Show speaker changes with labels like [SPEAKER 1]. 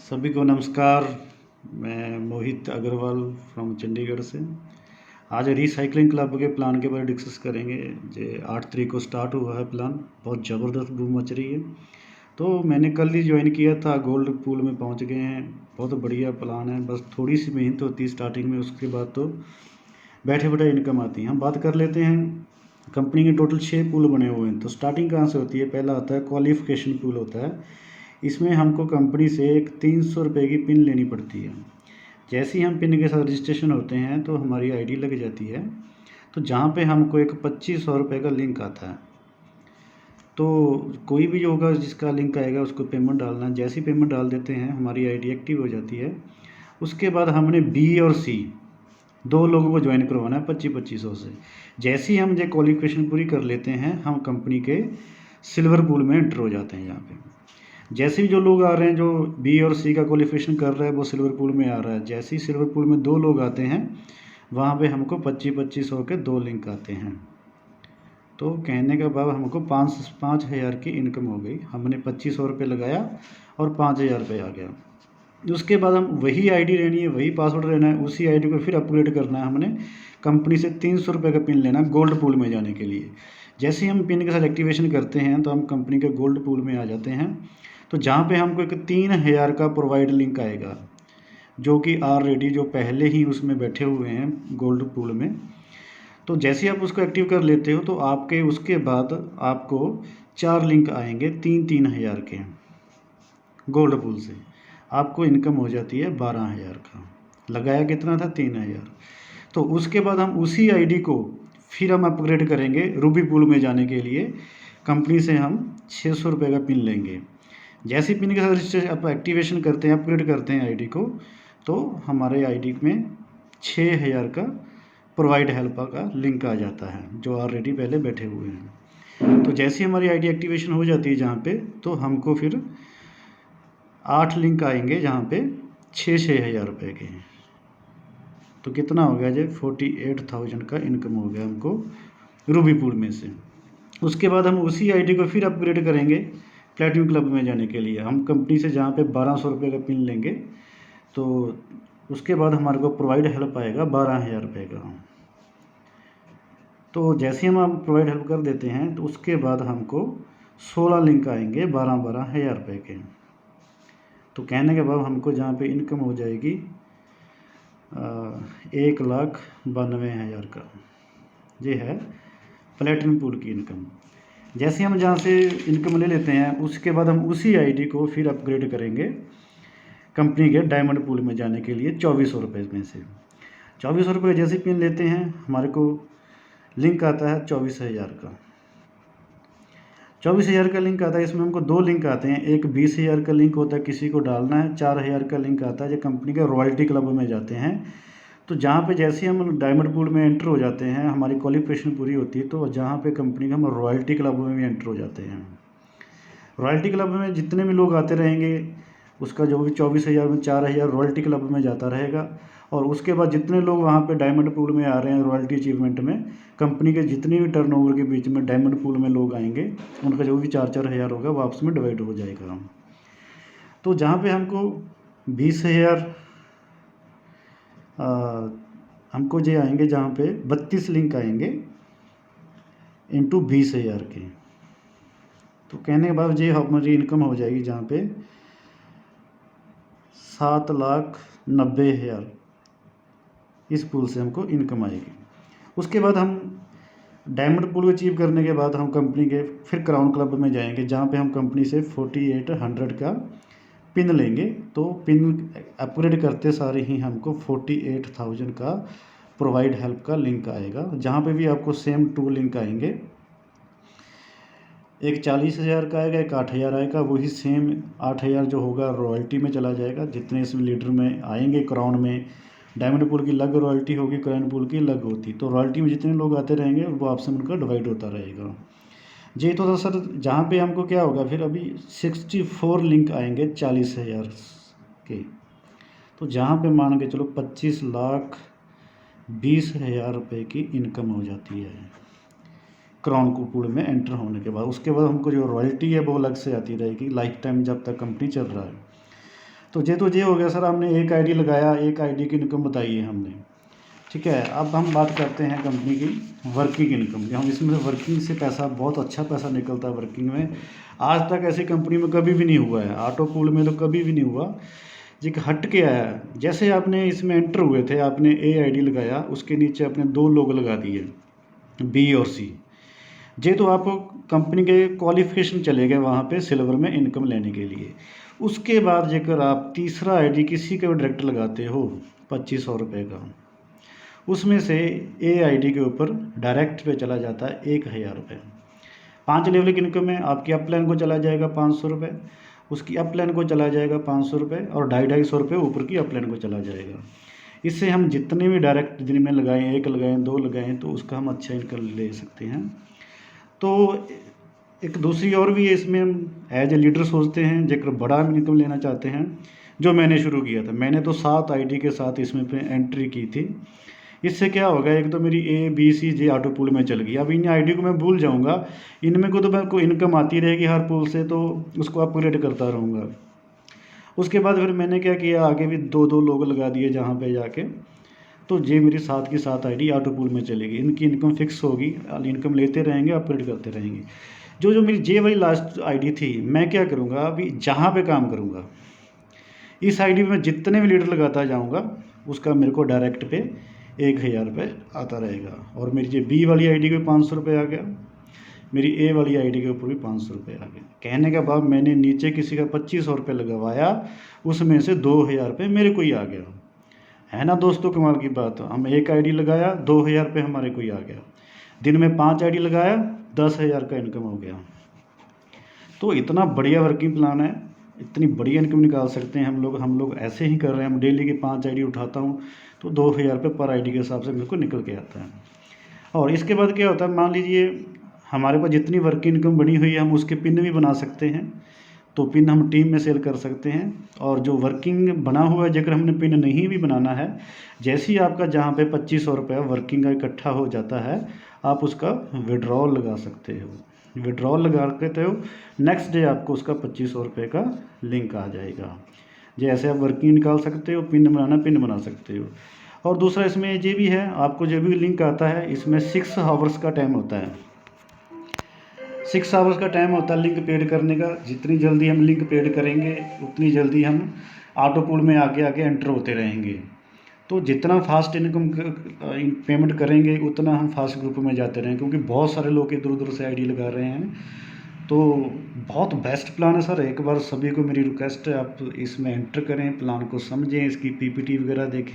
[SPEAKER 1] सभी को नमस्कार। मैं मोहित अग्रवाल फ्रॉम चंडीगढ़ से। आज रीसाइक्लिंग क्लब के प्लान के बारे में डिस्कस करेंगे। जो 8 तारीख को स्टार्ट हुआ है प्लान, बहुत ज़बरदस्त बूम मच रही है। तो मैंने कल ही ज्वाइन किया था, गोल्ड पूल में पहुंच गए हैं। बहुत बढ़िया प्लान है, बस थोड़ी सी मेहनत होती है स्टार्टिंग में, उसके बाद तो बैठे बैठे इनकम आती है। हम बात कर लेते हैं। कंपनी के टोटल 6 पूल बने हुए हैं। तो स्टार्टिंग कहाँ से होती है? पहला आता है क्वालिफिकेशन पूल होता है। इसमें हमको कंपनी से एक 300 रुपये की पिन लेनी पड़ती है। जैसे ही हम पिन के साथ रजिस्ट्रेशन होते हैं तो हमारी आईडी लग जाती है। तो जहाँ पे हमको एक 2500 रुपये का लिंक आता है, तो कोई भी जो होगा जिसका लिंक आएगा उसको पेमेंट डालना है। जैसी पेमेंट डाल देते हैं हमारी आईडी एक्टिव हो जाती है। उसके बाद हमने बी और सी 2 लोगों को ज्वाइन करवाना है 2500 से। जैसे ही हम ये क्वालिफिकेशन पूरी कर लेते हैं, हम कंपनी के सिल्वर पूल में एंटर हो जाते हैं। यहाँ पे जैसे ही जो लोग आ रहे हैं, जो बी और सी का क्वालिफिकेशन कर रहा है, वो सिल्वर पूल में आ रहा है। जैसे ही सिल्वर पूल में 2 लोग आते हैं, वहाँ पे हमको 2500 के 2 लिंक आते हैं। तो कहने का भाव हमको 5,000 की इनकम हो गई। हमने 2500 रुपये लगाया और 5,000 रुपये आ गया। उसके बाद हम वही आईडी लेनी है, वही पासवर्ड लेना है, उसी आईडी को फिर अपग्रेड करना है। हमने कंपनी से 300 रुपये का पिन लेना गोल्ड पूल में जाने के लिए। जैसे ही हम पिन के साथ एक्टिवेशन करते हैं तो हम कंपनी के गोल्ड पूल में आ जाते हैं। तो जहाँ पे हमको एक 3000 का प्रोवाइड लिंक आएगा, जो कि ऑलरेडी जो पहले ही उसमें बैठे हुए हैं गोल्ड पूल में। तो जैसे ही आप उसको एक्टिव कर लेते हो तो आपके उसके बाद आपको 4 लिंक आएंगे 3,000 के गोल्ड पूल से। आपको इनकम हो जाती है 12,000 का। लगाया कितना था? 3,000। तो उसके बाद हम उसी आईडी को फिर हम अपग्रेड करेंगे रूबी पूल में जाने के लिए। कंपनी से हम 600 रुपये का पिन लेंगे। जैसे पिन के साथ रजिस्ट्रेशन आप एक्टिवेशन करते हैं, अपग्रेड करते हैं आईडी को, तो हमारे आईडी में 6,000 का प्रोवाइड हेल्प का लिंक आ जाता है, जो ऑलरेडी पहले बैठे हुए हैं। तो जैसे हमारी आईडी एक्टिवेशन हो जाती है जहाँ पे, तो हमको फिर 8 लिंक आएंगे जहाँ पे 6,000 रुपये के। तो कितना हो गया? जो 48,000 का इनकम हो गया हमको रूबी पूल में से। उसके बाद हम उसी आईडी को फिर अपग्रेड करेंगे प्लेटिनम क्लब में जाने के लिए। हम कंपनी से जहाँ पे 1200 रुपये का पिन लेंगे, तो उसके बाद हमारे को प्रोवाइड हेल्प आएगा 12,000 रुपये का। तो जैसे हम प्रोवाइड हेल्प कर देते हैं तो उसके बाद हमको 16 लिंक आएंगे 12,000 रुपये के। तो कहने के बाद हमको जहाँ पे इनकम हो जाएगी 1,92,000 का। ये है प्लेटिनम पूल की इनकम। जैसे हम जहाँ से इनकम ले लेते हैं, उसके बाद हम उसी आईडी को फिर अपग्रेड करेंगे कंपनी के डायमंड पूल में जाने के लिए 2400 रुपये में से। 2400 रुपये जैसे पिन लेते हैं, हमारे को लिंक आता है 24,000 का। 24,000 का लिंक आता है। इसमें हमको 2 लिंक आते हैं। एक 20,000 का लिंक होता है, किसी को डालना है। 4,000 का लिंक आता है जो कंपनी के रॉयल्टी क्लब में जाते हैं। तो जहाँ पे जैसे हम डायमंड पूल में एंटर हो जाते हैं, हमारी क्वालिफिकेशन पूरी होती है, तो जहाँ पे कंपनी का हम रॉयल्टी क्लब में भी एंटर हो जाते हैं। रॉयल्टी क्लब में जितने भी लोग आते रहेंगे, उसका जो भी 24,000 में 4,000 रॉयल्टी क्लब में जाता रहेगा। और उसके बाद जितने लोग वहाँ पे डायमंड पूल में आ रहे हैं रॉयल्टी अचीवमेंट में, कंपनी के जितने भी टर्नओवर के बीच में डायमंड पूल में लोग आएंगे, उनका जो भी 4-4 हज़ार होगा वो आपस में डिवाइड हो जाएगा। तो जहाँ पे हमको 20,000 हमको ये आएंगे, जहाँ पे 32 लिंक आएंगे इंटू 20,000 के। तो कहने के बाद ये हमारी इनकम हो जाएगी जहाँ पे 7,90,000 इस पूल से हमको इनकम आएगी। उसके बाद हम डायमंड पूल अचीव करने के बाद हम कंपनी के फिर क्राउन क्लब में जाएंगे, जहाँ पे हम कंपनी से 4800 का पिन लेंगे। तो पिन अपग्रेड करते सारे ही हमको 48,000 का प्रोवाइड हेल्प का लिंक आएगा, जहाँ पे भी आपको सेम 2 लिंक आएंगे। एक 40,000 का आएगा, एक 8,000 आएगा। वही सेम 8,000 जो होगा रॉयल्टी में चला जाएगा। जितने इसमें लीडर में आएंगे क्राउन में, डायमंड पूल की अलग रॉयल्टी होगी, क्राउन पूल की अलग होती। तो रॉयल्टी में जितने लोग आते रहेंगे वो आपस में उनका डिवाइड होता रहेगा। जी तो सर, जहाँ पे हमको क्या होगा फिर अभी 64 लिंक आएंगे 40,000 के। तो जहाँ पे मान के चलो 25,20,000 रुपये की इनकम हो जाती है क्राउन को पूल में एंटर होने के बाद। उसके बाद हमको जो रॉयल्टी है वो अलग से आती रहेगी लाइफ टाइम, जब तक कंपनी चल रहा है। तो ये हो गया सर, हमने एक आईडी लगाया, एक आईडी की इनकम बताई है हमने, ठीक है। अब हम बात करते हैं कंपनी की वर्किंग इनकम की। हम इसमें से वर्किंग से पैसा, बहुत अच्छा पैसा निकलता है वर्किंग में। आज तक ऐसी कंपनी में कभी भी नहीं हुआ है, ऑटो पूल में तो कभी भी नहीं हुआ। जी हट के आया है। जैसे आपने इसमें एंटर हुए थे, आपने ए आईडी लगाया, उसके नीचे आपने 2 लोग लगा दिए, बी और सी। जे तो आप कंपनी के क्वालिफिकेशन चले गए वहाँ पे सिल्वर में इनकम लेने के लिए। उसके बाद जेकर आप तीसरा आईडी किसी का भी डायरेक्ट लगाते हो 2500 रुपये का, उसमें से ए आईडी के ऊपर डायरेक्ट पे चला जाता है 1000 रुपये। 5 लेवल की इनकम है, आपकी अपलाइन को चला जाएगा 500 रुपये, उसकी अपलाइन को चला जाएगा 500 रुपये, और 250 रुपये ऊपर की अपलाइन को चला जाएगा। इससे हम जितने भी डायरेक्ट दिन में लगाएं, 1 लगाएं, 2 लगाएं, तो उसका हम अच्छा इनकम ले सकते हैं। तो एक दूसरी और भी है, इसमें हम एज ए लीडर सोचते हैं, जेकर बड़ा इनकम लेना चाहते हैं, जो मैंने शुरू किया था। मैंने तो 7 आईडी के साथ इसमें पे एंट्री की थी। इससे क्या होगा, एक तो मेरी A B C J auto pool में चल गई। अब इन आईडी को मैं भूल जाऊंगा, इनमें को तो मेरे को इनकम आती रहेगी हर पूल से, तो उसको अपग्रेड करता रहूँगा। उसके बाद फिर मैंने क्या किया, आगे भी 2 लोग लगा दिए जहाँ पे जाके, तो ये मेरी 7 की 7 आईडी ऑटो पूल में चलेगी। इनकी इनकम फिक्स होगी, इनकम लेते रहेंगे, अपग्रेड करते रहेंगे। जो मेरी जे वाली लास्ट आईडी थी, मैं क्या करूँगा, अभी जहाँ पे काम करूँगा इस आईडी में जितने भी लीडर लगाता जाऊँगा, उसका मेरे को डायरेक्ट पे 1000 रुपये आता रहेगा। और मेरी जो बी वाली आईडी पे 500 रुपये आ गया, मेरी ए वाली आईडी के ऊपर भी 500 रुपये आ गए। कहने के बाद मैंने नीचे किसी का 2500 रुपये लगवाया, उसमें से 2000 रुपये मेरे को ही आ गया। है ना दोस्तों, कमाल की बात। हम एक आईडी लगाया, 2000 रुपये हमारे को ही आ गया। दिन में 5 आईडी लगाया, 10,000 का इनकम हो गया। तो इतना बढ़िया वर्किंग प्लान है, इतनी बढ़िया इनकम निकाल सकते हैं हम लोग ऐसे ही कर रहे हैं। हम डेली की 5 आईडी उठाता हूँ, तो 2000 रुपये पर आईडी के हिसाब से मेरे को निकल के आता है। और इसके बाद क्या होता है, मान लीजिए हमारे पास जितनी वर्किंग इनकम बनी हुई है, हम उसके पिन भी बना सकते हैं। तो पिन हम टीम में सेल कर सकते हैं। और जो वर्किंग बना हुआ है, जेकर हमने पिन नहीं भी बनाना है, जैसे ही आपका जहाँ पे 2500 रुपये वर्किंग का इकट्ठा हो जाता है, आप उसका विड्रॉल लगा सकते हो। विड्रॉल लगा के तो नेक्स्ट डे आपको उसका 2500 रुपये का लिंक आ जाएगा। जैसे आप वर्किंग निकाल सकते हो, पिन बनाना पिन बना सकते हो। और दूसरा इसमें ये भी है, आपको जो भी लिंक आता है, इसमें 6 आवर्स का टाइम होता है। 6 आवर्स का टाइम होता है लिंक पेड करने का। जितनी जल्दी हम लिंक पेड करेंगे, उतनी जल्दी हम ऑटो पूल में आगे आगे एंटर होते रहेंगे। तो जितना फास्ट इनकम पेमेंट करेंगे, उतना हम फास्ट ग्रुप में जाते रहेंगे, क्योंकि बहुत सारे लोग इधर उधर से आईडी लगा रहे हैं। तो बहुत बेस्ट प्लान है सर। एक बार सभी को मेरी रिक्वेस्ट है, आप इसमें एंटर करें, प्लान को समझें, इसकी पीपीटी वगैरह देखें।